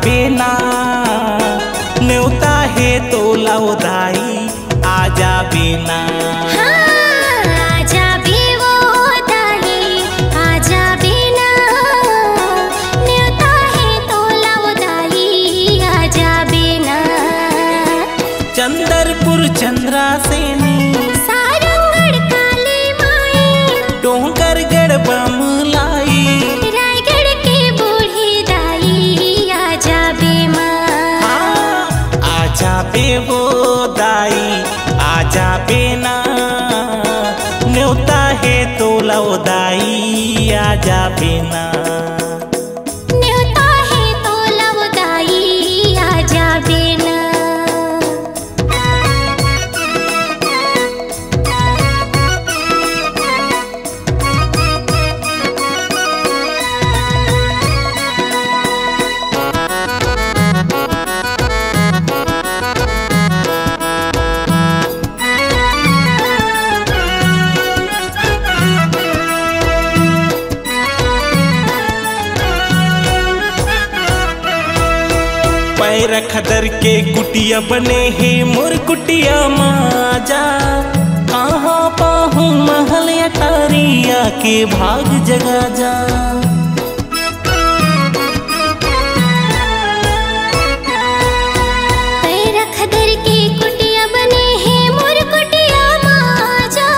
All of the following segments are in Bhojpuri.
बेना न्योता है तो लौदाई आजा बेना। आजा बेवो दाई आजा बेना न्योता है तो लौदाई आजा बेना। चंदरपुर चंद्रा सेनी सारंगढ़ काली माई डोंगरगढ़ बमलाई रायगढ़ के बूढ़ी दाई आजा बेमा। आजा बेवो दाई आजा बेना न्योता है तो लौदाई आजा बेना। न्योता है तो लौदाई आजा बेना। पैर खदर के कुटिया बने हैं मोर कुटिया माजा। कहाँ पाहूँ महल अटारिया के भाग जगा जा। पैर खदर के कुटिया बने हैं मोर कुटिया माजा।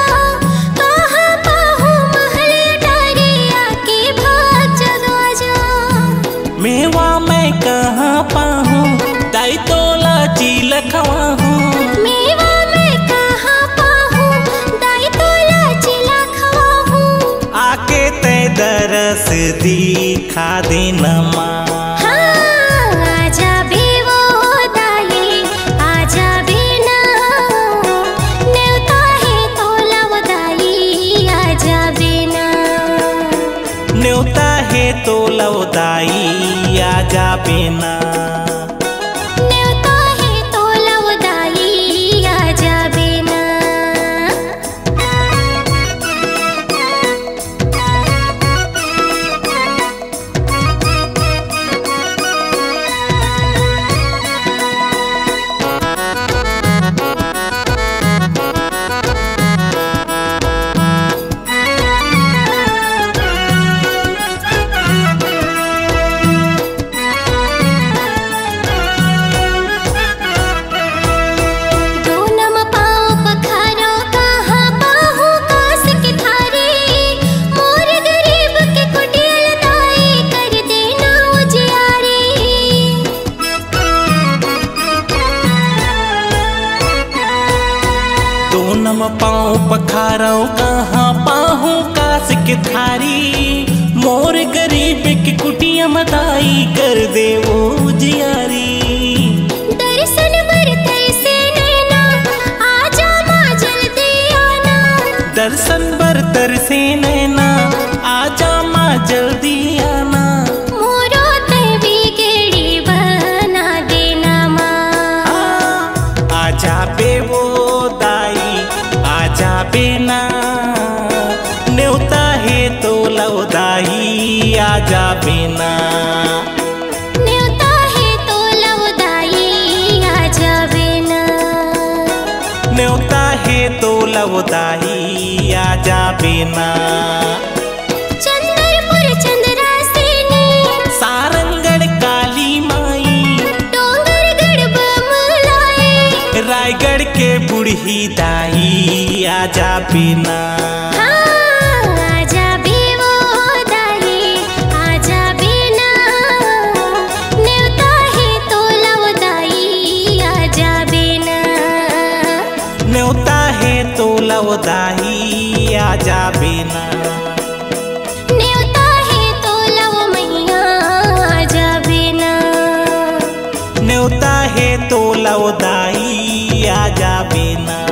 कहाँ पाहूँ महल अटारिया के भाग जगा जा। मेवा मैं कहाँ पाहूँ दाई तोला चील खवाहूँ। मेवा मैं कहाँ पाहूँ दाई तोला चिला खवाहूँ। आके ते दरस दिखा देना माँ। आजा बेवो दाई आजा बेना न्योता है तो लौदाई आजा बेना। न्योता है तो लौदाई आजा बेना। न्योता है तो लौदाई आजा बेना। पाँव पखारो कहाँ पाहूँ कास के थारी। मोर गरीब की कुटिया मदाई कर दे वो जियारी। दर्शन बरतर से नैना आजा माँ जल्दी आना। दर्शन बरतर से नैना आजा माँ जल्दी आना। मोरो ते बिगड़ी बना देना माँ। आजा बेवो दाई आजा बेना न्योता है तो लौदाई आजा बेना। न्योता है तो लौदाई आजा बेना। न्योता है तो लौदाई आजा बेना। चंदरपुर चंद्रा सेनी सारंगढ़ काली माई डोंगरगढ़ बमलाई रायगढ़ के बूढ़ी दाई आजा बेना। आजा बेवो दाई आजा बेना न्योता है तो लौदाई आजा बेना। न्योता है तो लौदाई आजा बेना। न्योता है तो लव मैया आजा बेना। न्योता है तो लौदाई आ जाबे ना।